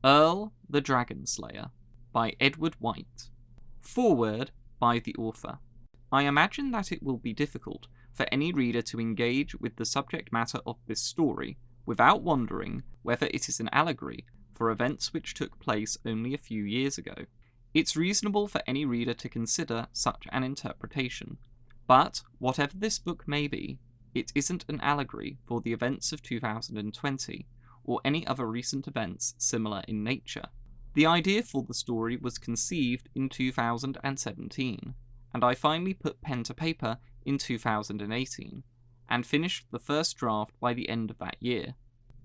Earl the Dragon Slayer by Edward White. Foreword by the author. I imagine that it will be difficult for any reader to engage with the subject matter of this story without wondering whether it is an allegory for events which took place only a few years ago. It's reasonable for any reader to consider such an interpretation, but whatever this book may be, it isn't an allegory for the events of 2020 or any other recent events similar in nature. The idea for the story was conceived in 2017, and I finally put pen to paper in 2018, and finished the first draft by the end of that year.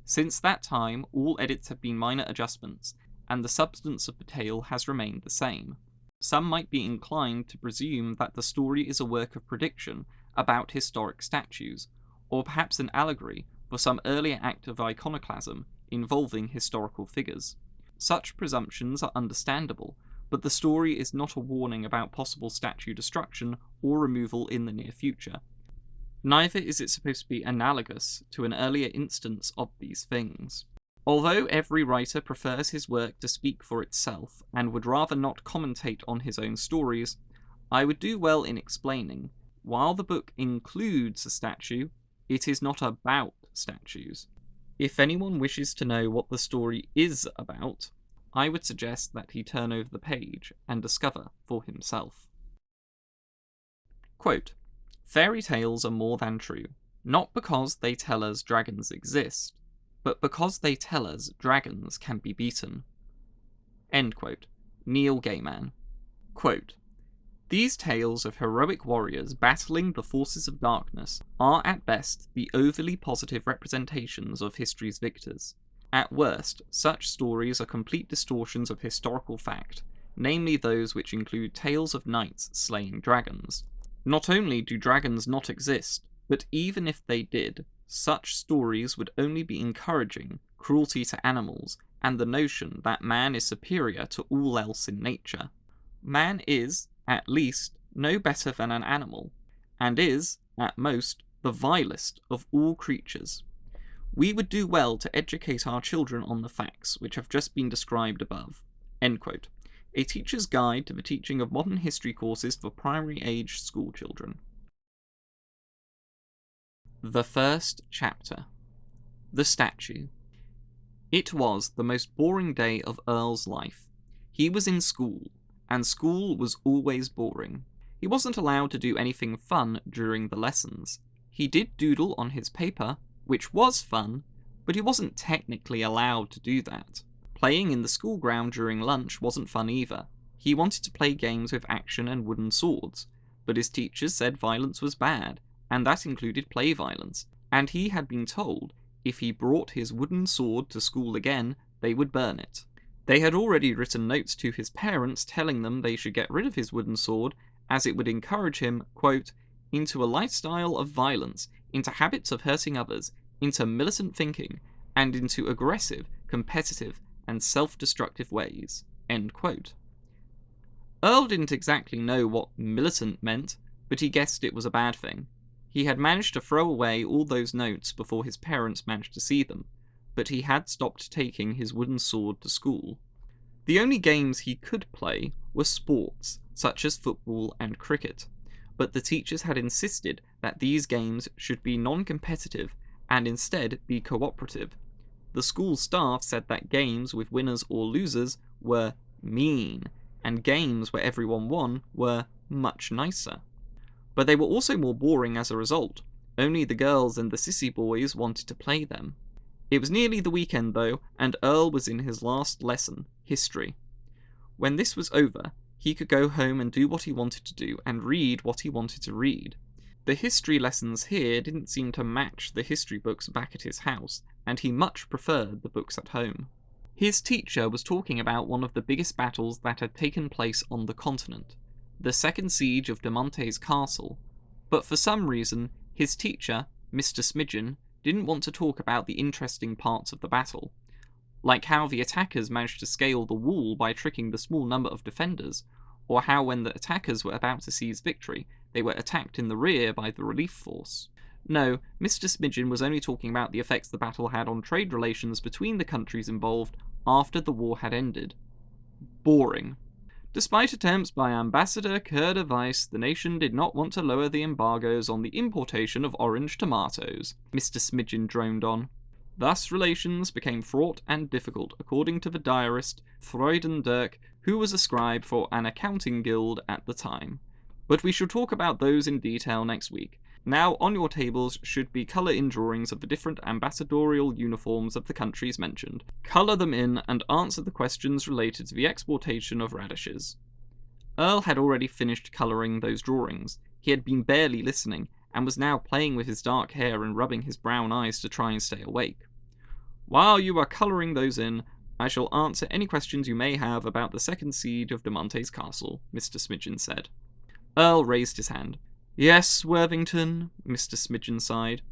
Since that time, all edits have been minor adjustments, and the substance of the tale has remained the same. Some might be inclined to presume that the story is a work of prediction about historic statues, or perhaps an allegory for some earlier act of iconoclasm involving historical figures. Such presumptions are understandable, but the story is not a warning about possible statue destruction or removal in the near future. Neither is it supposed to be analogous to an earlier instance of these things. Although every writer prefers his work to speak for itself and would rather not commentate on his own stories, I would do well in explaining, while the book includes a statue, it is not about statues. If anyone wishes to know what the story is about, I would suggest that he turn over the page and discover for himself. Quote, "Fairy tales are more than true, not because they tell us dragons exist, but because they tell us dragons can be beaten." End quote. Neil Gaiman. Quote, "These tales of heroic warriors battling the forces of darkness are at best the overly positive representations of history's victors. At worst, such stories are complete distortions of historical fact, namely those which include tales of knights slaying dragons. Not only do dragons not exist, but even if they did, such stories would only be encouraging cruelty to animals and the notion that man is superior to all else in nature. Man is, at least, no better than an animal, and is, at most, the vilest of all creatures. We would do well to educate our children on the facts which have just been described above." End quote. A teacher's guide to the teaching of modern history courses for primary-age school children. The first chapter. The statue. It was the most boring day of Earl's life. He was in school, and school was always boring. He wasn't allowed to do anything fun during the lessons. He did doodle on his paper, which was fun, but he wasn't technically allowed to do that. Playing in the school ground during lunch wasn't fun either. He wanted to play games with action and wooden swords, but his teachers said violence was bad, and that included play violence, and he had been told if he brought his wooden sword to school again, they would burn it. They had already written notes to his parents telling them they should get rid of his wooden sword, as it would encourage him, quote, "into a lifestyle of violence, into habits of hurting others, into militant thinking, and into aggressive, competitive, and self-destructive ways." End quote. Earl didn't exactly know what militant meant, but he guessed it was a bad thing. He had managed to throw away all those notes before his parents managed to see them, but he had stopped taking his wooden sword to school. The only games he could play were sports, such as football and cricket, but the teachers had insisted that these games should be non-competitive and instead be cooperative. The school staff said that games with winners or losers were mean, and games where everyone won were much nicer. But they were also more boring as a result. Only the girls and the sissy boys wanted to play them. It was nearly the weekend though, and Earl was in his last lesson, history. When this was over, he could go home and do what he wanted to do and read what he wanted to read. The history lessons here didn't seem to match the history books back at his house, and he much preferred the books at home. His teacher was talking about one of the biggest battles that had taken place on the continent, the second siege of De Monte's castle, but for some reason, his teacher, Mr. Smidgen, didn't want to talk about the interesting parts of the battle, like how the attackers managed to scale the wall by tricking the small number of defenders, or how when the attackers were about to seize victory, they were attacked in the rear by the relief force. No, Mr. Smidgen was only talking about the effects the battle had on trade relations between the countries involved after the war had ended. Boring. Despite attempts by Ambassador Kurda Weiss, the nation did not want to lower the embargoes on the importation of orange tomatoes, Mr. Smidgen droned on. Thus relations became fraught and difficult, according to the diarist Freuden Dirk, who was a scribe for an accounting guild at the time. But we shall talk about those in detail next week. Now, on your tables should be colour-in drawings of the different ambassadorial uniforms of the countries mentioned. Colour them in and answer the questions related to the exportation of radishes. Earl had already finished colouring those drawings. He had been barely listening, and was now playing with his dark hair and rubbing his brown eyes to try and stay awake. While you are colouring those in, I shall answer any questions you may have about the second siege of De Monte's castle, Mr. Smidgen said. Earl raised his hand. Yes, Worthington, Mr. Smidgen sighed.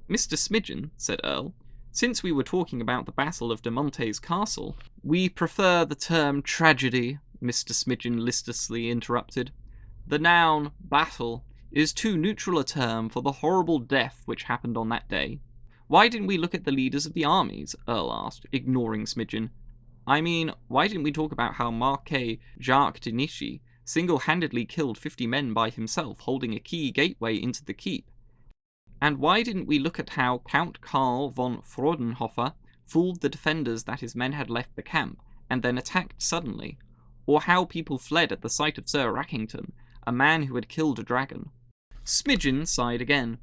Mr. Smidgen, said Earl, since we were talking about the Battle of De Monte's castle, we prefer the term tragedy, Mr. Smidgen listlessly interrupted. The noun battle is too neutral a term for the horrible death which happened on that day. Why didn't we look at the leaders of the armies? Earl asked, ignoring Smidgen. I mean, why didn't we talk about how Marquis Jacques de Nichy single-handedly killed 50 men by himself, holding a key gateway into the keep? And why didn't we look at how Count Karl von Fraudenhofer fooled the defenders that his men had left the camp, and then attacked suddenly? Or how people fled at the sight of Sir Rackington, a man who had killed a dragon? Smidgen sighed again.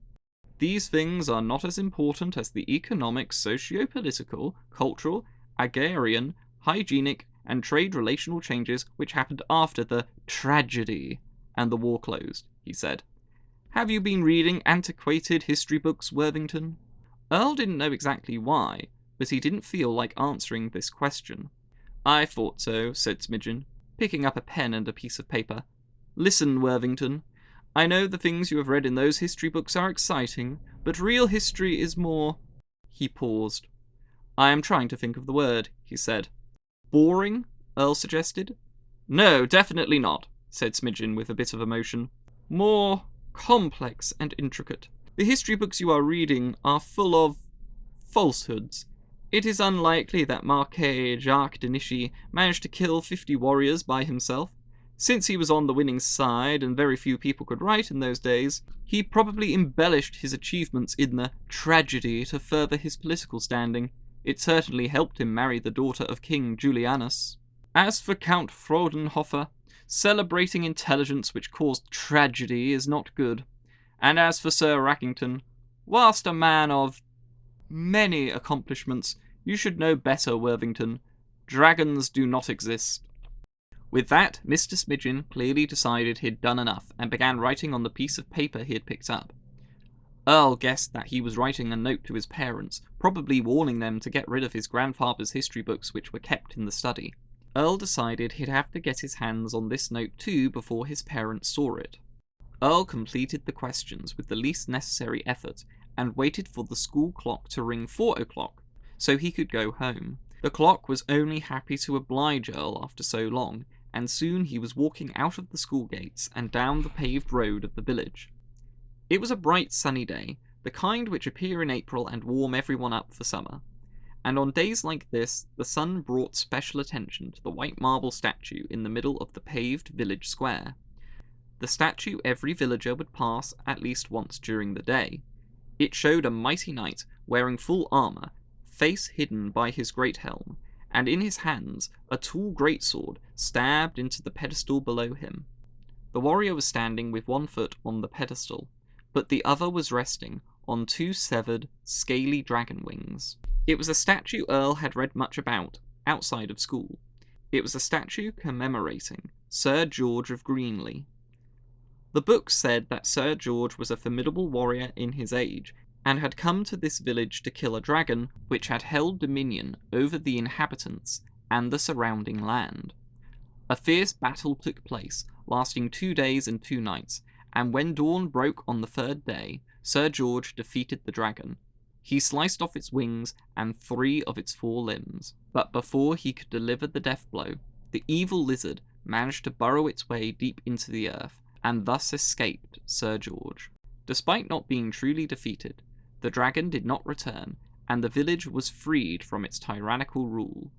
These things are not as important as the economic, socio-political, cultural, agrarian, hygienic, and trade-relational changes which happened after the tragedy and the war closed, he said. Have you been reading antiquated history books, Worthington? Earl didn't know exactly why, but he didn't feel like answering this question. I thought so, said Smidgen, picking up a pen and a piece of paper. Listen, Worthington. I know the things you have read in those history books are exciting, but real history is more... He paused. I am trying to think of the word, he said. Boring? Earl suggested. No, definitely not, said Smidgen with a bit of emotion. More complex and intricate. The history books you are reading are full of falsehoods. It is unlikely that Marquis Jacques de Nichy managed to kill 50 warriors by himself. Since he was on the winning side and very few people could write in those days, he probably embellished his achievements in the tragedy to further his political standing. It certainly helped him marry the daughter of King Julianus. As for Count Fraudenhofer, celebrating intelligence which caused tragedy is not good. And as for Sir Rackington, whilst a man of many accomplishments, you should know better, Worthington. Dragons do not exist. With that, Mr. Smidgen clearly decided he'd done enough, and began writing on the piece of paper he had picked up. Earl guessed that he was writing a note to his parents, probably warning them to get rid of his grandfather's history books which were kept in the study. Earl decided he'd have to get his hands on this note too before his parents saw it. Earl completed the questions with the least necessary effort, and waited for the school clock to ring 4 o'clock, so he could go home. The clock was only happy to oblige Earl after so long, and soon he was walking out of the school gates and down the paved road of the village. It was a bright sunny day, the kind which appear in April and warm everyone up for summer. And on days like this, the sun brought special attention to the white marble statue in the middle of the paved village square. The statue every villager would pass at least once during the day. It showed a mighty knight wearing full armour, face hidden by his great helm, and in his hands a tall greatsword stabbed into the pedestal below him. The warrior was standing with one foot on the pedestal, but the other was resting on 2 severed, scaly dragon wings. It was a statue Earl had read much about, outside of school. It was a statue commemorating Sir George of Greenley. The book said that Sir George was a formidable warrior in his age, and had come to this village to kill a dragon which had held dominion over the inhabitants and the surrounding land. A fierce battle took place, lasting 2 days and 2 nights, and when dawn broke on the 3rd day, Sir George defeated the dragon. He sliced off its wings and 3 of its 4 limbs, but before he could deliver the death blow, the evil lizard managed to burrow its way deep into the earth, and thus escaped Sir George. Despite not being truly defeated, the dragon did not return, and the village was freed from its tyrannical rule.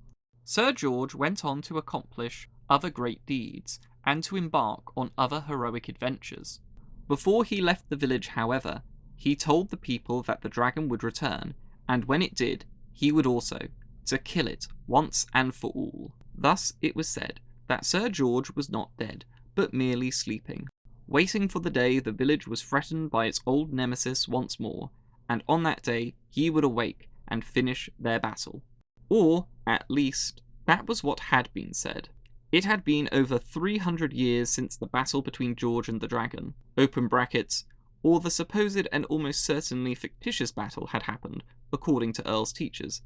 Sir George went on to accomplish other great deeds, and to embark on other heroic adventures. Before he left the village, however, he told the people that the dragon would return, and when it did, he would also, to kill it once and for all. Thus it was said that Sir George was not dead, but merely sleeping, waiting for the day the village was threatened by its old nemesis once more, and on that day he would awake and finish their battle. Or, at least, that was what had been said. It had been over 300 years since the battle between George and the dragon, open brackets, or the supposed and almost certainly fictitious battle had happened, according to Earl's teachers,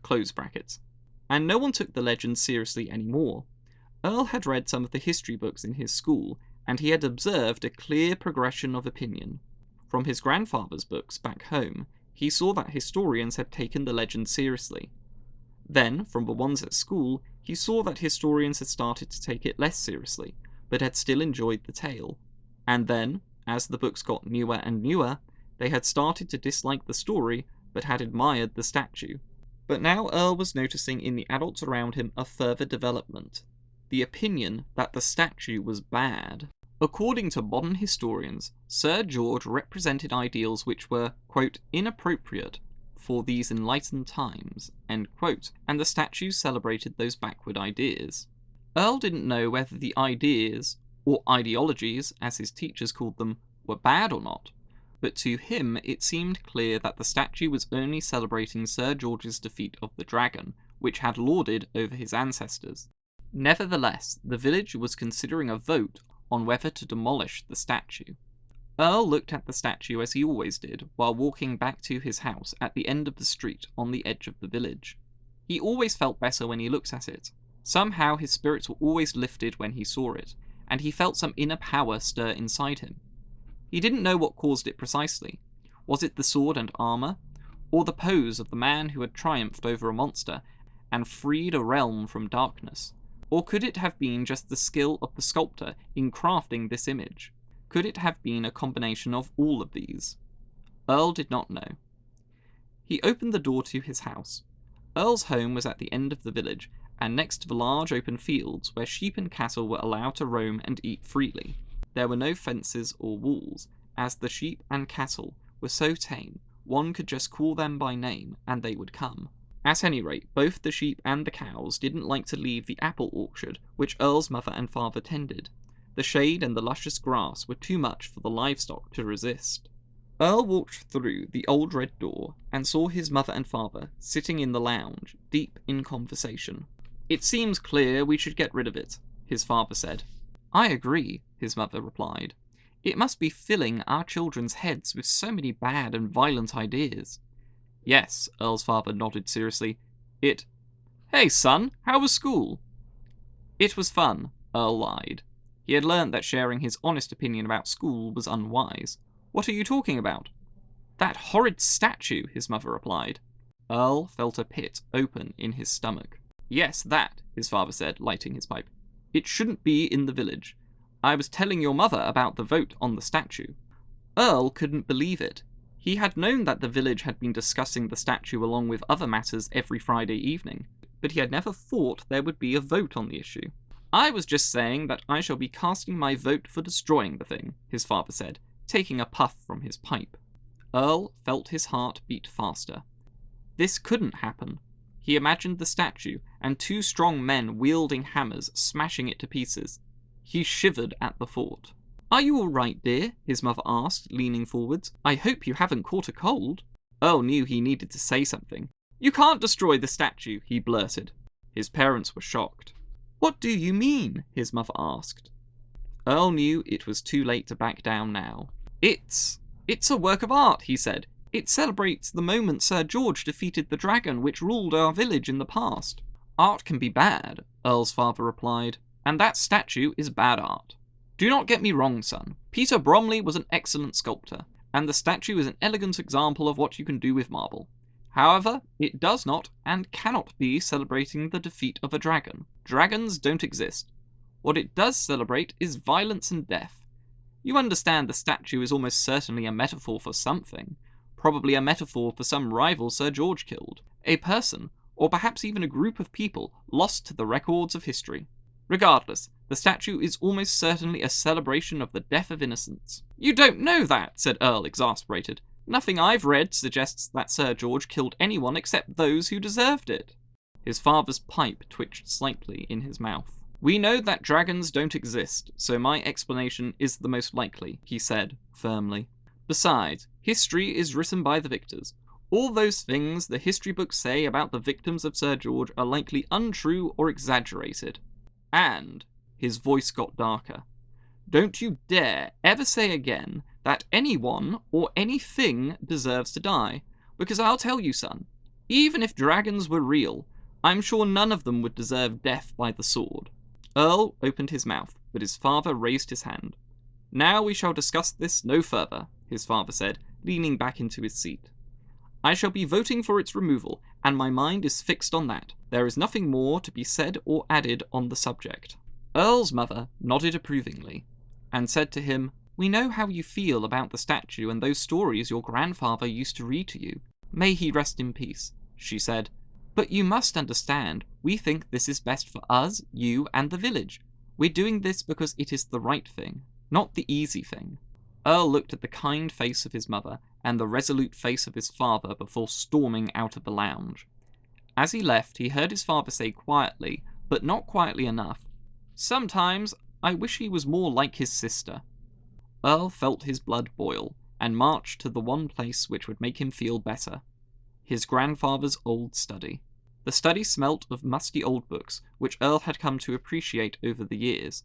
close brackets. And no one took the legend seriously anymore. Earl had read some of the history books in his school, and he had observed a clear progression of opinion. From his grandfather's books back home, he saw that historians had taken the legend seriously. Then, from the ones at school, he saw that historians had started to take it less seriously, but had still enjoyed the tale. And then, as the books got newer and newer, they had started to dislike the story, but had admired the statue. But now Earl was noticing in the adults around him a further development. The opinion that the statue was bad. According to modern historians, Sir George represented ideals which were, quote, inappropriate for these enlightened times, end quote, and the statue celebrated those backward ideas. Earl didn't know whether the ideas, or ideologies, as his teachers called them, were bad or not, but to him it seemed clear that the statue was only celebrating Sir George's defeat of the dragon, which had lorded over his ancestors. Nevertheless, the village was considering a vote on whether to demolish the statue. Earl looked at the statue as he always did, while walking back to his house at the end of the street on the edge of the village. He always felt better when he looked at it. Somehow his spirits were always lifted when he saw it, and he felt some inner power stir inside him. He didn't know what caused it precisely. Was it the sword and armour, or the pose of the man who had triumphed over a monster and freed a realm from darkness? Or could it have been just the skill of the sculptor in crafting this image? Could it have been a combination of all of these? Earl did not know. He opened the door to his house. Earl's home was at the end of the village, and next to the large open fields where sheep and cattle were allowed to roam and eat freely. There were no fences or walls, as the sheep and cattle were so tame, one could just call them by name and they would come. At any rate, both the sheep and the cows didn't like to leave the apple orchard which Earl's mother and father tended. The shade and the luscious grass were too much for the livestock to resist. Earl walked through the old red door and saw his mother and father sitting in the lounge, deep in conversation. "It seems clear we should get rid of it," his father said. "I agree," his mother replied. "It must be filling our children's heads with so many bad and violent ideas." "Yes," Earl's father nodded seriously. Hey son, how was school?" "It was fun," Earl lied. He had learnt that sharing his honest opinion about school was unwise. "What are you talking about?" "That horrid statue," his mother replied. Earl felt a pit open in his stomach. "Yes, that," his father said, lighting his pipe. "It shouldn't be in the village. I was telling your mother about the vote on the statue." Earl couldn't believe it. He had known that the village had been discussing the statue along with other matters every Friday evening, but he had never thought there would be a vote on the issue. "I was just saying that I shall be casting my vote for destroying the thing," his father said, taking a puff from his pipe. Earl felt his heart beat faster. This couldn't happen. He imagined the statue and two strong men wielding hammers smashing it to pieces. He shivered at the thought. "Are you all right, dear?" his mother asked, leaning forwards. "I hope you haven't caught a cold." Earl knew he needed to say something. "You can't destroy the statue," he blurted. His parents were shocked. "What do you mean?" his mother asked. Earl knew it was too late to back down now. It's a work of art," he said. "It celebrates the moment Sir George defeated the dragon which ruled our village in the past." "Art can be bad," Earl's father replied, "and that statue is bad art. Do not get me wrong, son. Peter Bromley was an excellent sculptor, and the statue is an elegant example of what you can do with marble. However, it does not and cannot be celebrating the defeat of a dragon. Dragons don't exist. What it does celebrate is violence and death. You understand the statue is almost certainly a metaphor for something, probably a metaphor for some rival Sir George killed, a person, or perhaps even a group of people lost to the records of history. Regardless, the statue is almost certainly a celebration of the death of innocence. "You don't know that," said Earl, exasperated. "Nothing I've read suggests that Sir George killed anyone except those who deserved it." His father's pipe twitched slightly in his mouth. "We know that dragons don't exist, so my explanation is the most likely," he said, firmly. "Besides, history is written by the victors. All those things the history books say about the victims of Sir George are likely untrue or exaggerated. And," his voice got darker, "don't you dare ever say again that anyone or anything deserves to die, because I'll tell you, son, even if dragons were real, I'm sure none of them would deserve death by the sword." Earl opened his mouth, but his father raised his hand. "Now we shall discuss this no further," his father said, leaning back into his seat. "I shall be voting for its removal, and my mind is fixed on that. There is nothing more to be said or added on the subject." Earl's mother nodded approvingly, and said to him, "We know how you feel about the statue and those stories your grandfather used to read to you. May he rest in peace," she said. "But you must understand, we think this is best for us, you, and the village. We're doing this because it is the right thing, not the easy thing." Earl looked at the kind face of his mother and the resolute face of his father before storming out of the lounge. As he left, he heard his father say quietly, but not quietly enough, "Sometimes I wish he was more like his sister." Earl felt his blood boil, and marched to the one place which would make him feel better. His grandfather's old study. The study smelt of musty old books, which Earl had come to appreciate over the years.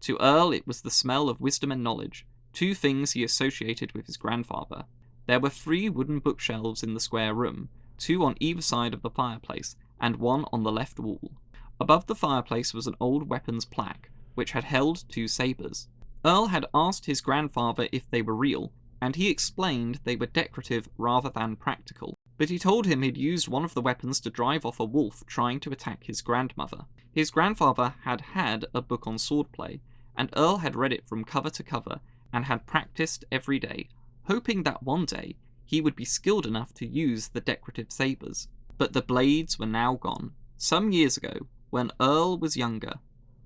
To Earl it was the smell of wisdom and knowledge, two things he associated with his grandfather. There were 3 wooden bookshelves in the square room, 2 on either side of the fireplace, and 1 on the left wall. Above the fireplace was an old weapons plaque, which had held 2 sabres. Earl had asked his grandfather if they were real, and he explained they were decorative rather than practical. But he told him he'd used one of the weapons to drive off a wolf trying to attack his grandmother. His grandfather had had a book on swordplay, and Earl had read it from cover to cover, and had practiced every day, hoping that one day he would be skilled enough to use the decorative sabres. But the blades were now gone. Some years ago, when Earl was younger,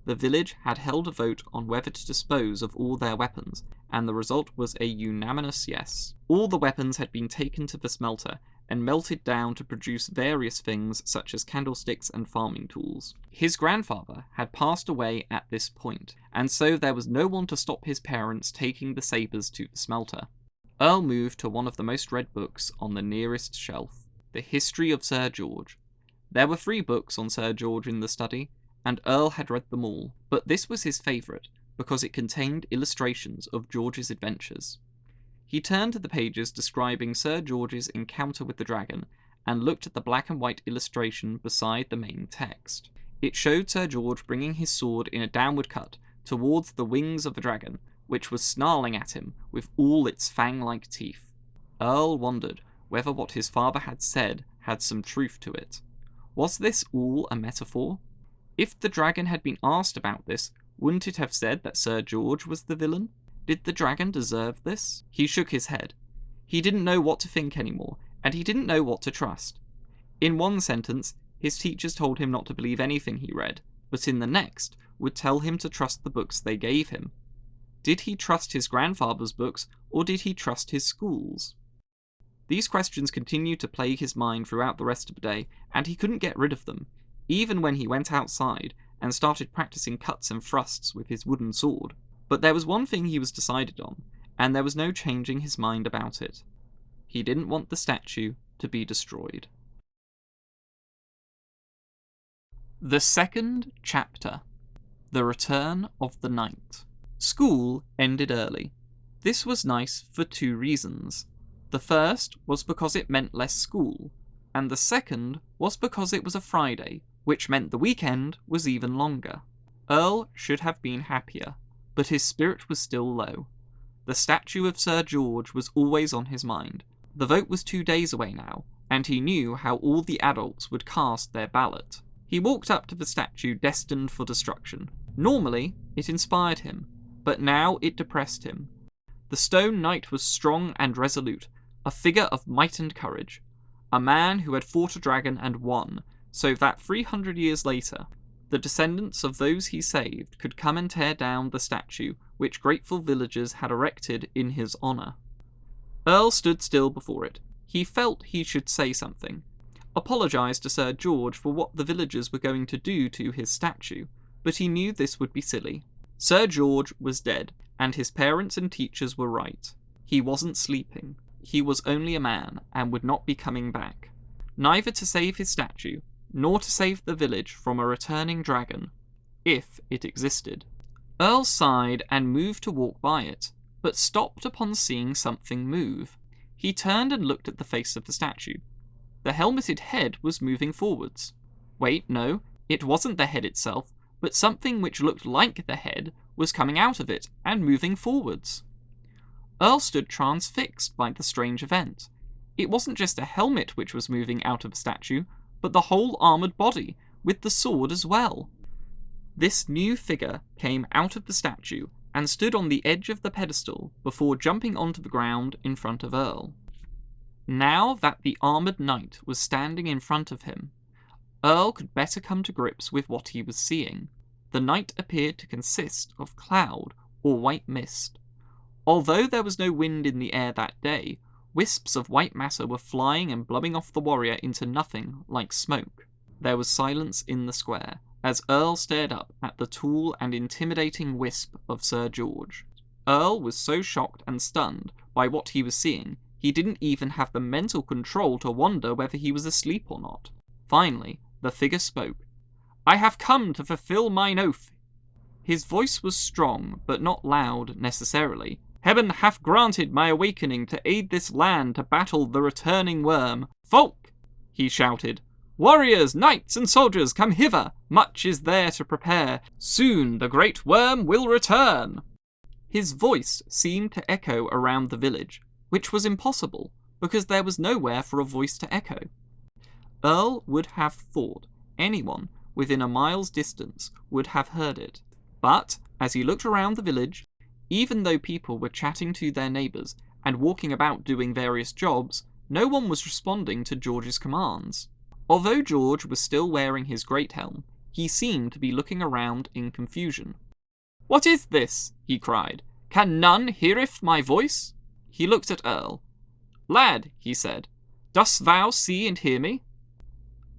the village had held a vote on whether to dispose of all their weapons, and the result was a unanimous yes. All the weapons had been taken to the smelter, and melted down to produce various things such as candlesticks and farming tools. His grandfather had passed away at this point, and so there was no one to stop his parents taking the sabres to the smelter. Earl moved to one of the most read books on the nearest shelf, The History of Sir George. There were 3 books on Sir George in the study, and Earl had read them all, but this was his favourite, because it contained illustrations of George's adventures. He turned to the pages describing Sir George's encounter with the dragon, and looked at the black and white illustration beside the main text. It showed Sir George bringing his sword in a downward cut towards the wings of the dragon, which was snarling at him with all its fang-like teeth. Earl wondered whether what his father had said had some truth to it. Was this all a metaphor? If the dragon had been asked about this, wouldn't it have said that Sir George was the villain? Did the dragon deserve this? He shook his head. He didn't know what to think anymore, and he didn't know what to trust. In one sentence, his teachers told him not to believe anything he read, but in the next, would tell him to trust the books they gave him. Did he trust his grandfather's books, or did he trust his schools? These questions continued to plague his mind throughout the rest of the day, and he couldn't get rid of them, even when he went outside and started practicing cuts and thrusts with his wooden sword. But there was one thing he was decided on, and there was no changing his mind about it. He didn't want the statue to be destroyed. The second chapter. The Return of the Knight. School ended early. This was nice for 2 reasons. The first was because it meant less school, and the second was because it was a Friday, which meant the weekend was even longer. Earl should have been happier, but his spirit was still low. The statue of Sir George was always on his mind. The vote was 2 days away now, and he knew how all the adults would cast their ballot. He walked up to the statue destined for destruction. Normally, it inspired him, but now it depressed him. The stone knight was strong and resolute, a figure of might and courage. A man who had fought a dragon and won, so that 300 years later, the descendants of those he saved could come and tear down the statue which grateful villagers had erected in his honour. Earl stood still before it. He felt he should say something, apologise to Sir George for what the villagers were going to do to his statue, but he knew this would be silly. Sir George was dead, and his parents and teachers were right. He wasn't sleeping. He was only a man, and would not be coming back. Neither to save his statue, nor to save the village from a returning dragon, if it existed. Earl sighed and moved to walk by it, but stopped upon seeing something move. He turned and looked at the face of the statue. The helmeted head was moving forwards. Wait, no, it wasn't the head itself, but something which looked like the head was coming out of it and moving forwards. Earl stood transfixed by the strange event. It wasn't just a helmet which was moving out of the statue, but the whole armoured body, with the sword as well. This new figure came out of the statue and stood on the edge of the pedestal before jumping onto the ground in front of Earl. Now that the armoured knight was standing in front of him, Earl could better come to grips with what he was seeing. The knight appeared to consist of cloud or white mist. Although there was no wind in the air that day, wisps of white matter were flying and blowing off the warrior into nothing like smoke. There was silence in the square, as Earl stared up at the tall and intimidating wisp of Sir George. Earl was so shocked and stunned by what he was seeing, he didn't even have the mental control to wonder whether he was asleep or not. Finally, the figure spoke. "I have come to fulfill mine oath." His voice was strong, but not loud necessarily. "Heaven hath granted my awakening to aid this land to battle the returning worm. Folk!" he shouted. "Warriors, knights, and soldiers, come hither! Much is there to prepare. Soon the great worm will return." His voice seemed to echo around the village, which was impossible, because there was nowhere for a voice to echo. Earl would have thought anyone within a mile's distance would have heard it. But, as he looked around the village, even though people were chatting to their neighbours and walking about doing various jobs, no one was responding to George's commands. Although George was still wearing his great helm, he seemed to be looking around in confusion. "What is this?" he cried. "Can none heareth my voice?" He looked at Earl. "Lad," he said, "dost thou see and hear me?"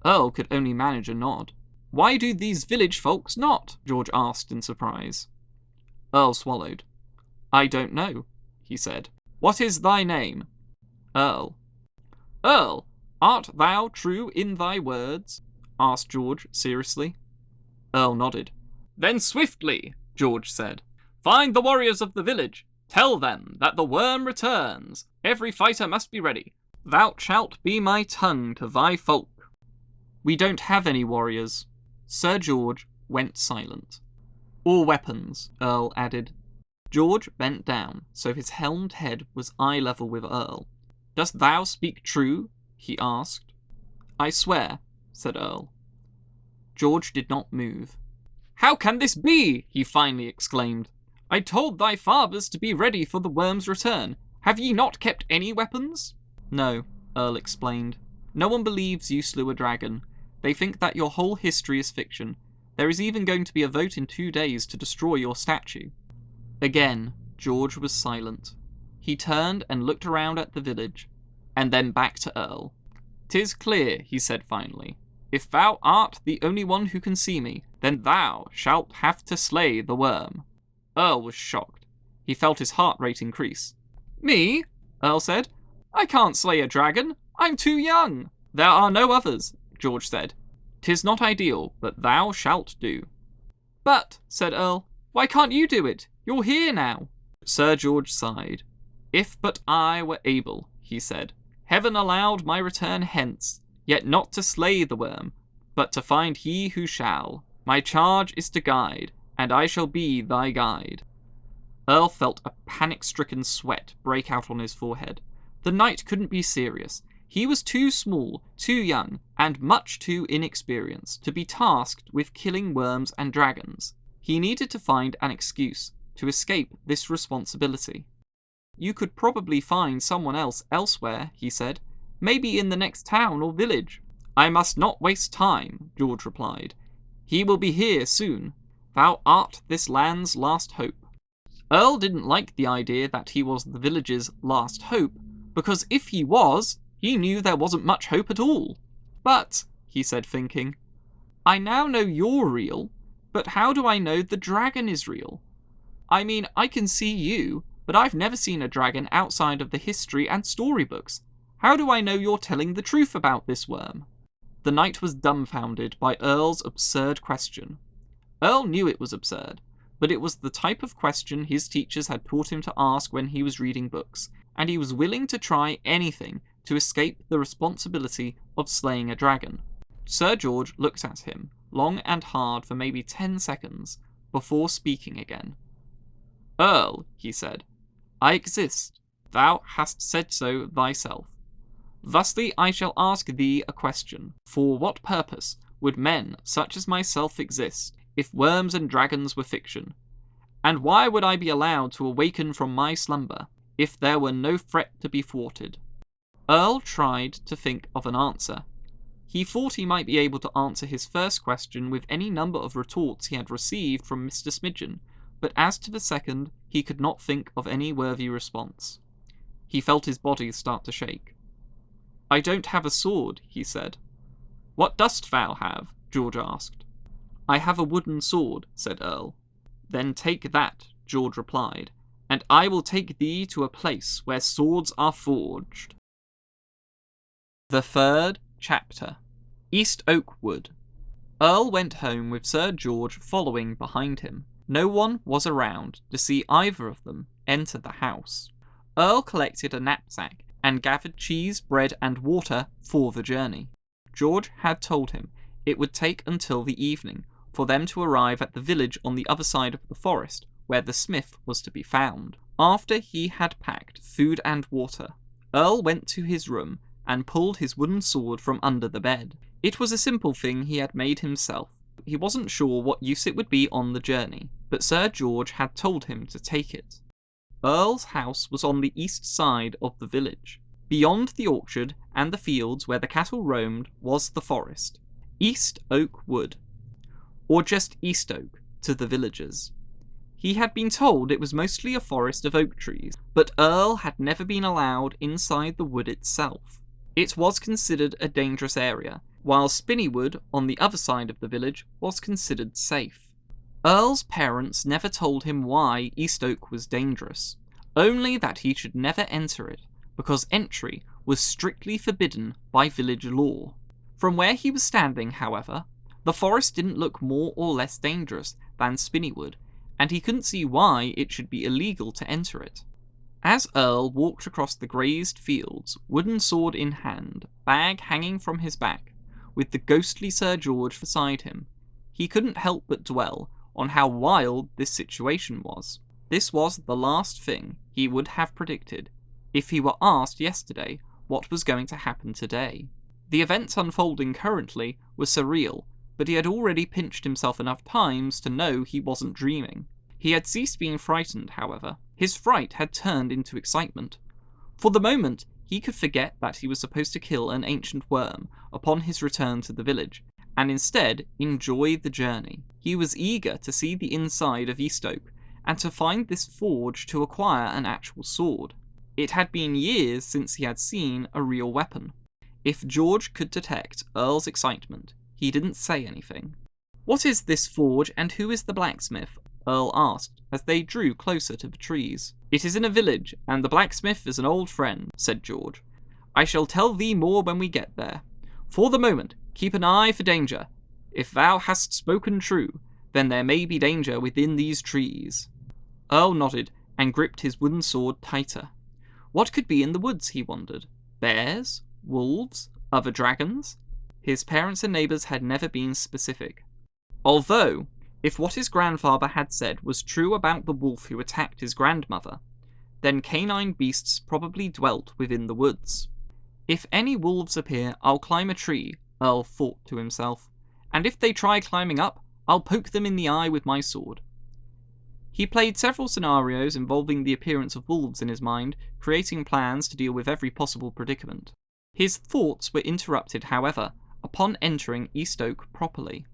Earl could only manage a nod. "Why do these village folks not?" George asked in surprise. Earl swallowed. "I don't know," he said. "What is thy name?" "Earl." "Earl, art thou true in thy words?" asked George seriously. Earl nodded. "Then swiftly," George said. "Find the warriors of the village. Tell them that the worm returns. Every fighter must be ready. Thou shalt be my tongue to thy folk." "We don't have any warriors." Sir George went silent. "Or weapons," Earl added. George bent down, so his helmed head was eye level with Earl. "Dost thou speak true?" he asked. "I swear," said Earl. George did not move. "How can this be?" he finally exclaimed. "I told thy fathers to be ready for the worm's return. Have ye not kept any weapons?" "No," Earl explained. "No one believes you slew a dragon. They think that your whole history is fiction. There is even going to be a vote in 2 days to destroy your statue." Again, George was silent. He turned and looked around at the village, and then back to Earl. "'Tis clear," he said finally. "If thou art the only one who can see me, then thou shalt have to slay the worm." Earl was shocked. He felt his heart rate increase. "Me?" Earl said. "I can't slay a dragon. I'm too young." "There are no others," George said. "'Tis not ideal, but thou shalt do." "But," said Earl, "why can't you do it? You're here now." Sir George sighed. "If but I were able," he said. "Heaven allowed my return hence, yet not to slay the worm, but to find he who shall. My charge is to guide, and I shall be thy guide." Earl felt a panic-stricken sweat break out on his forehead. The knight couldn't be serious. He was too small, too young, and much too inexperienced to be tasked with killing worms and dragons. He needed to find an excuse to escape this responsibility. "You could probably find someone else elsewhere," he said. "Maybe in the next town or village." I must not waste time, George replied. He will be here soon. Thou art this land's last hope. Earl didn't like the idea that he was the village's last hope, because if he was, he knew there wasn't much hope at all. But, he said thinking, I now know you're real, but how do I know the dragon is real? I mean, I can see you, but I've never seen a dragon outside of the history and storybooks. How do I know you're telling the truth about this worm? The knight was dumbfounded by Earl's absurd question. Earl knew it was absurd, but it was the type of question his teachers had taught him to ask when he was reading books, and he was willing to try anything to escape the responsibility of slaying a dragon. Sir George looked at him, long and hard for maybe 10 seconds, before speaking again. Earl, he said, I exist. Thou hast said so thyself. Thusly I shall ask thee a question. For what purpose would men such as myself exist, if worms and dragons were fiction? And why would I be allowed to awaken from my slumber, if there were no threat to be thwarted? Earl tried to think of an answer. He thought he might be able to answer his first question with any number of retorts he had received from Mr. Smidgen, but as to the second, he could not think of any worthy response. He felt his body start to shake. I don't have a sword, he said. What dost thou have? George asked. I have a wooden sword, said Earl. Then take that, George replied, and I will take thee to a place where swords are forged. The third chapter. East Oak Wood. Earl went home with Sir George following behind him. No one was around to see either of them enter the house. Earl collected a knapsack and gathered cheese, bread, and water for the journey. George had told him it would take until the evening for them to arrive at the village on the other side of the forest, where the smith was to be found. After he had packed food and water, Earl went to his room and pulled his wooden sword from under the bed. It was a simple thing he had made himself. He wasn't sure what use it would be on the journey, but Sir George had told him to take it. Earl's house was on the east side of the village. Beyond the orchard and the fields where the cattle roamed was the forest. East Oak Wood, or just East Oak to the villagers. He had been told it was mostly a forest of oak trees, but Earl had never been allowed inside the wood itself. It was considered a dangerous area, while Spinneywood on the other side of the village was considered safe. Earl's parents never told him why East Oak was dangerous, only that he should never enter it, because entry was strictly forbidden by village law. From where he was standing, however, the forest didn't look more or less dangerous than Spinneywood, and he couldn't see why it should be illegal to enter it. As Earl walked across the grazed fields, wooden sword in hand, bag hanging from his back, with the ghostly Sir George beside him, he couldn't help but dwell on how wild this situation was. This was the last thing he would have predicted if he were asked yesterday what was going to happen today. The events unfolding currently were surreal, but he had already pinched himself enough times to know he wasn't dreaming. He had ceased being frightened, however. His fright had turned into excitement. For the moment, he could forget that he was supposed to kill an ancient worm upon his return to the village, and instead enjoy the journey. He was eager to see the inside of East Oak, and to find this forge to acquire an actual sword. It had been years since he had seen a real weapon. If George could detect Earl's excitement, he didn't say anything. What is this forge, and who is the blacksmith? Earl asked, as they drew closer to the trees. It is in a village, and the blacksmith is an old friend, said George. I shall tell thee more when we get there. For the moment, keep an eye for danger. If thou hast spoken true, then there may be danger within these trees. Earl nodded, and gripped his wooden sword tighter. What could be in the woods, he wondered? Bears? Wolves? Other dragons? His parents and neighbours had never been specific. Although, if what his grandfather had said was true about the wolf who attacked his grandmother, then canine beasts probably dwelt within the woods. If any wolves appear, I'll climb a tree, Earl thought to himself, and if they try climbing up, I'll poke them in the eye with my sword. He played several scenarios involving the appearance of wolves in his mind, creating plans to deal with every possible predicament. His thoughts were interrupted, however, upon entering East Oak properly.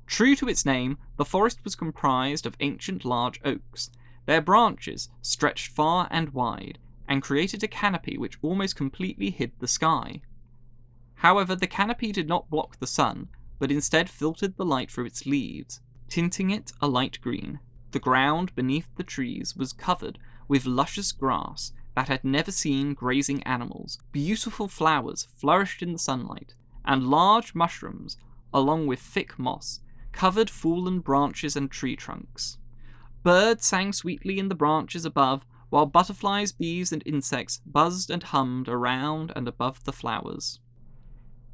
True to its name, the forest was comprised of ancient large oaks. Their branches stretched far and wide, and created a canopy which almost completely hid the sky. However, the canopy did not block the sun, but instead filtered the light through its leaves, tinting it a light green. The ground beneath the trees was covered with luscious grass that had never seen grazing animals. Beautiful flowers flourished in the sunlight, and large mushrooms, along with thick moss, covered fallen branches and tree trunks. Birds sang sweetly in the branches above, while butterflies, bees, and insects buzzed and hummed around and above the flowers.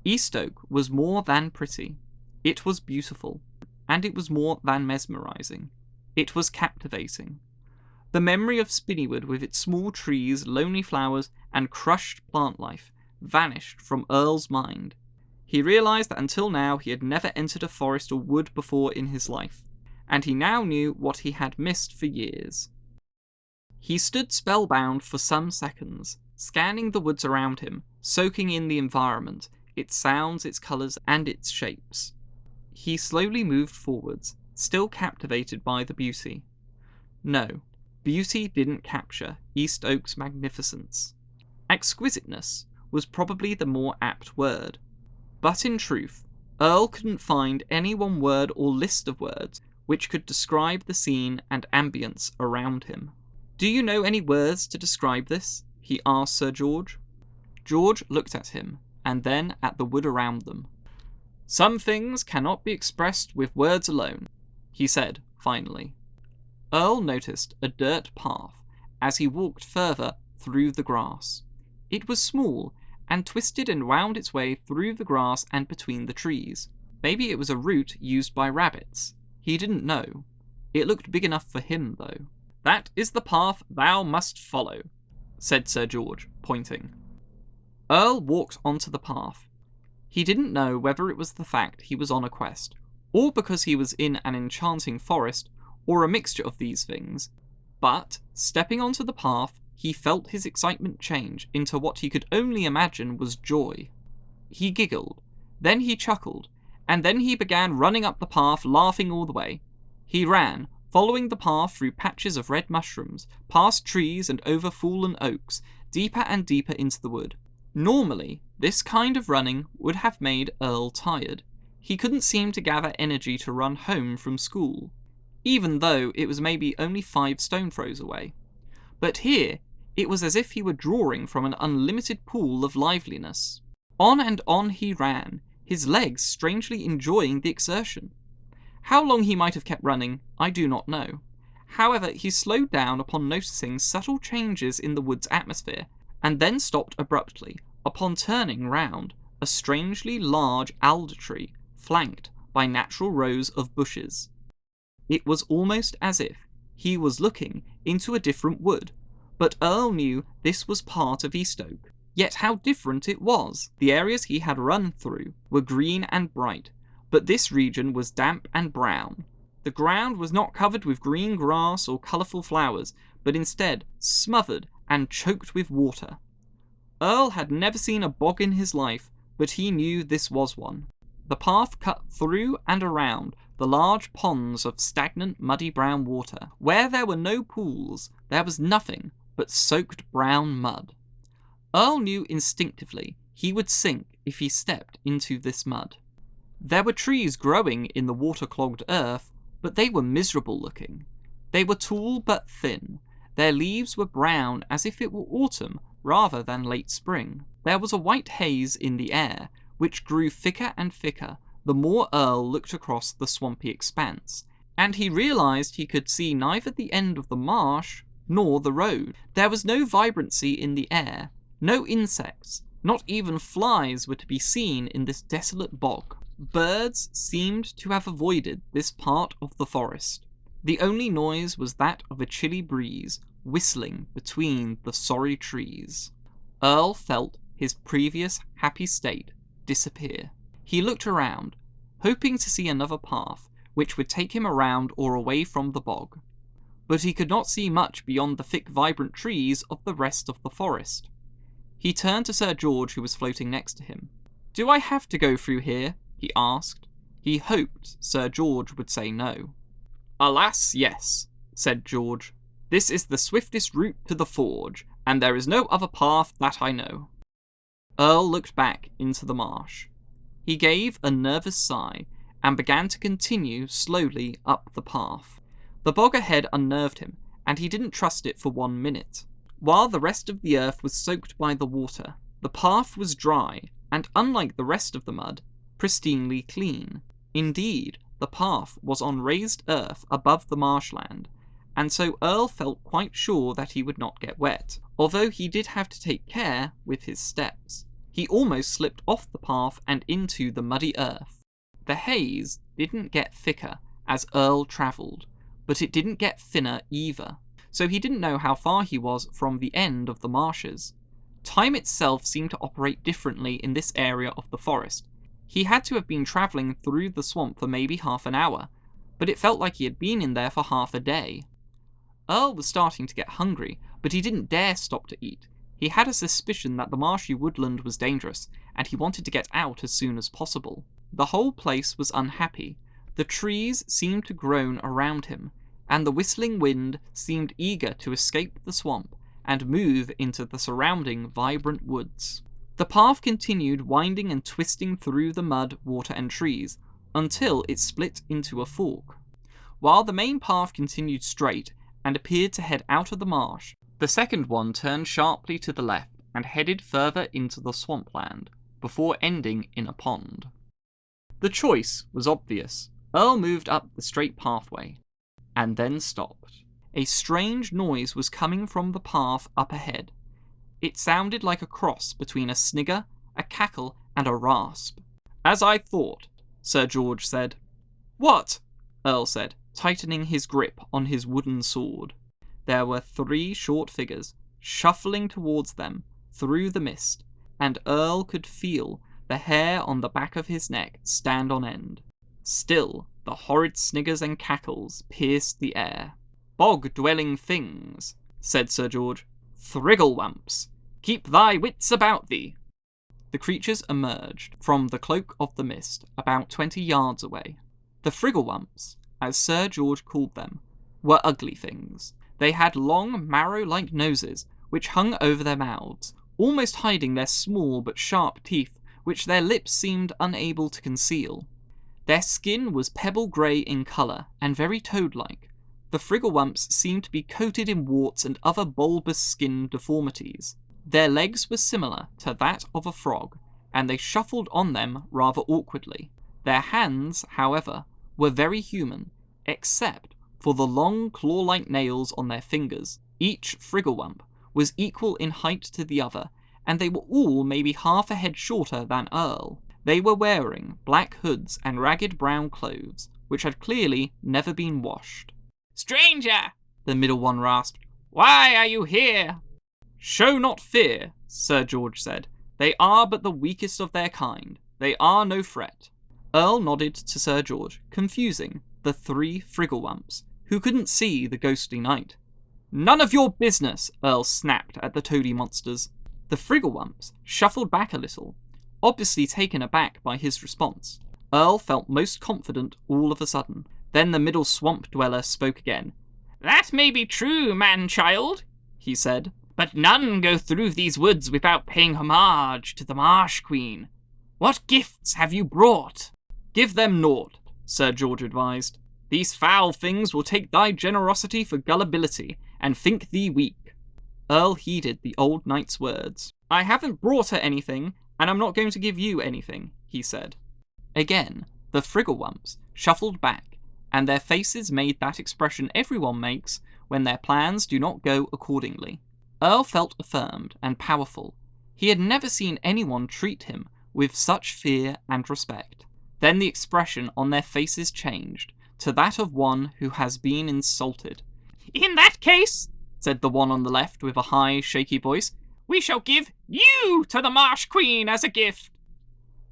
East Oak was more than pretty. It was beautiful, and it was more than mesmerizing. It was captivating. The memory of Spinnywood with its small trees, lonely flowers, and crushed plant life vanished from Earl's mind. He realized that until now he had never entered a forest or wood before in his life, and he now knew what he had missed for years. He stood spellbound for some seconds, scanning the woods around him, soaking in the environment, its sounds, its colours, and its shapes. He slowly moved forwards, still captivated by the beauty. No, beauty didn't capture East Oak's magnificence. Exquisiteness was probably the more apt word. But in truth, Earl couldn't find any one word or list of words which could describe the scene and ambience around him. "Do you know any words to describe this?" he asked Sir George. George looked at him, and then at the wood around them. "Some things cannot be expressed with words alone," he said, finally. Earl noticed a dirt path as he walked further through the grass. It was small, and twisted and wound its way through the grass and between the trees. Maybe it was a route used by rabbits. He didn't know. It looked big enough for him, though. "That is the path thou must follow," said Sir George, pointing. Earl walked onto the path. He didn't know whether it was the fact he was on a quest, or because he was in an enchanting forest, or a mixture of these things, but, stepping onto the path, he felt his excitement change into what he could only imagine was joy. He giggled, then he chuckled, and then he began running up the path, laughing all the way. He ran, following the path through patches of red mushrooms, past trees and over fallen oaks, deeper and deeper into the wood. Normally, this kind of running would have made Earl tired. He couldn't seem to gather energy to run home from school, even though it was maybe only 5 stone throws away. But here, it was as if he were drawing from an unlimited pool of liveliness. On and on he ran, his legs strangely enjoying the exertion. How long he might have kept running, I do not know. However, he slowed down upon noticing subtle changes in the wood's atmosphere, and then stopped abruptly, upon turning round a strangely large alder tree, flanked by natural rows of bushes. It was almost as if he was looking into a different wood, but Earl knew this was part of East Oak. Yet how different it was! The areas he had run through were green and bright, but this region was damp and brown. The ground was not covered with green grass or colourful flowers, but instead smothered and choked with water. Earl had never seen a bog in his life, but he knew this was one. The path cut through and around the large ponds of stagnant, muddy brown water. Where there were no pools, there was nothing but soaked brown mud. Earl knew instinctively he would sink if he stepped into this mud. There were trees growing in the water-clogged earth, but they were miserable looking. They were tall but thin. Their leaves were brown as if it were autumn rather than late spring. There was a white haze in the air, which grew thicker and thicker the more Earl looked across the swampy expanse, and he realized he could see neither the end of the marsh nor the road. There was no vibrancy in the air, no insects, not even flies were to be seen in this desolate bog. Birds seemed to have avoided this part of the forest. The only noise was that of a chilly breeze whistling between the sorry trees. Earl felt his previous happy state disappear. He looked around, hoping to see another path which would take him around or away from the bog. But he could not see much beyond the thick, vibrant trees of the rest of the forest. He turned to Sir George, who was floating next to him. "Do I have to go through here?" he asked. He hoped Sir George would say no. "Alas, yes," said George. "This is the swiftest route to the forge, and there is no other path that I know." Earl looked back into the marsh. He gave a nervous sigh and began to continue slowly up the path. The bog ahead unnerved him, and he didn't trust it for 1 minute. While the rest of the earth was soaked by the water, the path was dry, and unlike the rest of the mud, pristinely clean. Indeed, the path was on raised earth above the marshland, and so Earl felt quite sure that he would not get wet, although he did have to take care with his steps. He almost slipped off the path and into the muddy earth. The haze didn't get thicker as Earl travelled, but it didn't get thinner either, so he didn't know how far he was from the end of the marshes. Time itself seemed to operate differently in this area of the forest. He had to have been travelling through the swamp for maybe half an hour, but it felt like he had been in there for half a day. Earl was starting to get hungry, but he didn't dare stop to eat. He had a suspicion that the marshy woodland was dangerous, and he wanted to get out as soon as possible. The whole place was unhappy. The trees seemed to groan around him, and the whistling wind seemed eager to escape the swamp and move into the surrounding vibrant woods. The path continued winding and twisting through the mud, water, and trees, until it split into a fork. While the main path continued straight and appeared to head out of the marsh, the second one turned sharply to the left and headed further into the swampland, before ending in a pond. The choice was obvious. Earl moved up the straight pathway, and then stopped. A strange noise was coming from the path up ahead. It sounded like a cross between a snigger, a cackle, and a rasp. "As I thought," Sir George said. "What?" Earl said, tightening his grip on his wooden sword. There were 3 short figures, shuffling towards them through the mist, and Earl could feel the hair on the back of his neck stand on end. Still, the horrid sniggers and cackles pierced the air. "Bog-dwelling things," said Sir George. "Thrigglewumps, keep thy wits about thee." The creatures emerged from the cloak of the mist about 20 yards away. The Thrigglewumps, as Sir George called them, were ugly things. They had long, marrow-like noses, which hung over their mouths, almost hiding their small but sharp teeth, which their lips seemed unable to conceal. Their skin was pebble-grey in colour, and very toad-like. The Thrigglewumps seemed to be coated in warts and other bulbous skin deformities. Their legs were similar to that of a frog, and they shuffled on them rather awkwardly. Their hands, however, were very human, except for the long claw-like nails on their fingers. Each Thrigglewump was equal in height to the other, and they were all maybe half a head shorter than Earl. They were wearing black hoods and ragged brown clothes, which had clearly never been washed. "Stranger," the middle one rasped, "why are you here?" "Show not fear," Sir George said. "They are but the weakest of their kind. They are no threat." Earl nodded to Sir George, confusing the 3 Thrigglewumps, who couldn't see the ghostly knight. "None of your business," Earl snapped at the toady monsters. The Thrigglewumps shuffled back a little, obviously taken aback by his response. Earl felt most confident all of a sudden. Then the middle swamp dweller spoke again. "That may be true, man-child," he said, "but none go through these woods without paying homage to the Marsh Queen. What gifts have you brought?" "Give them naught," Sir George advised. "These foul things will take thy generosity for gullibility, and think thee weak." Earl heeded the old knight's words. "I haven't brought her anything, and I'm not going to give you anything," he said. Again, the Thrigglewumps shuffled back, and their faces made that expression everyone makes when their plans do not go accordingly. Earl felt affirmed and powerful. He had never seen anyone treat him with such fear and respect. Then the expression on their faces changed to that of one who has been insulted. "In that case," said the one on the left with a high, shaky voice, "we shall give you to the Marsh Queen as a gift."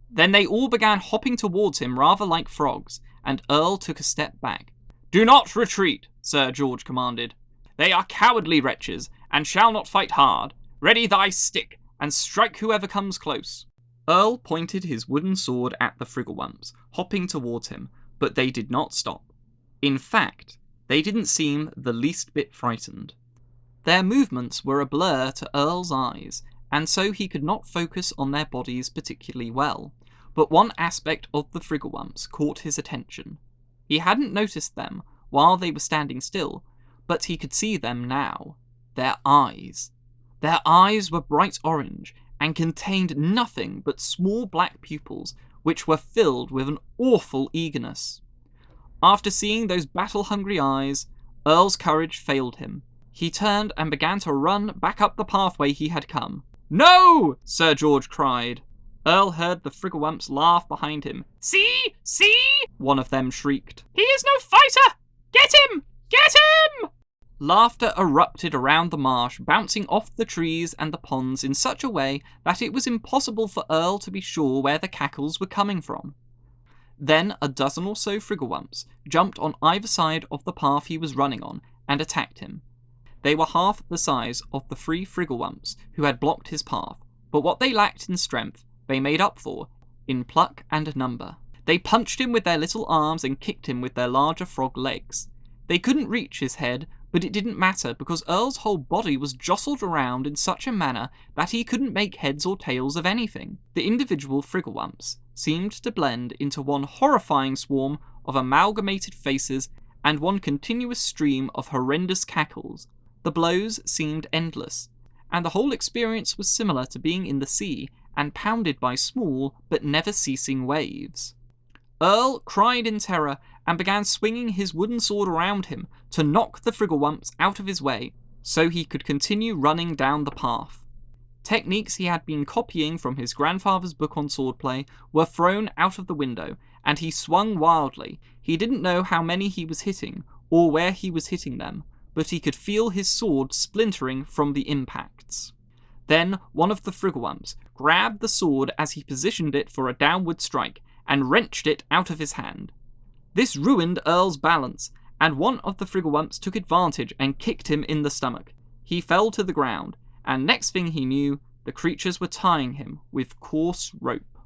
Then they all began hopping towards him rather like frogs, and Earl took a step back. "Do not retreat," Sir George commanded. "They are cowardly wretches, and shall not fight hard. Ready thy stick, and strike whoever comes close." Earl pointed his wooden sword at the Frigglewumps, hopping towards him, but they did not stop. In fact, they didn't seem the least bit frightened. Their movements were a blur to Earl's eyes, and so he could not focus on their bodies particularly well, but one aspect of the Frigglewumps caught his attention. He hadn't noticed them while they were standing still, but he could see them now. Their eyes. Their eyes were bright orange, and contained nothing but small black pupils, which were filled with an awful eagerness. After seeing those battle-hungry eyes, Earl's courage failed him. He turned and began to run back up the pathway he had come. "No!" Sir George cried. Earl heard the Frigglewumps laugh behind him. "See! See!" one of them shrieked. "He is no fighter! Get him! Get him!" Laughter erupted around the marsh, bouncing off the trees and the ponds in such a way that it was impossible for Earl to be sure where the cackles were coming from. Then a dozen or so Frigglewumps jumped on either side of the path he was running on and attacked him. They were half the size of the 3 Frigglewumps who had blocked his path, but what they lacked in strength they made up for in pluck and number. They punched him with their little arms and kicked him with their larger frog legs. They couldn't reach his head, but it didn't matter because Earl's whole body was jostled around in such a manner that he couldn't make heads or tails of anything. The individual Frigglewumps seemed to blend into one horrifying swarm of amalgamated faces and one continuous stream of horrendous cackles. The blows seemed endless, and the whole experience was similar to being in the sea and pounded by small but never-ceasing waves. Earl cried in terror and began swinging his wooden sword around him to knock the Frigglewumps out of his way so he could continue running down the path. Techniques he had been copying from his grandfather's book on swordplay were thrown out of the window, and he swung wildly. He didn't know how many he was hitting or where he was hitting them, but he could feel his sword splintering from the impacts. Then one of the Frigglewumps grabbed the sword as he positioned it for a downward strike and wrenched it out of his hand. This ruined Earl's balance, and one of the Frigglewumps took advantage and kicked him in the stomach. He fell to the ground, and next thing he knew, the creatures were tying him with coarse rope.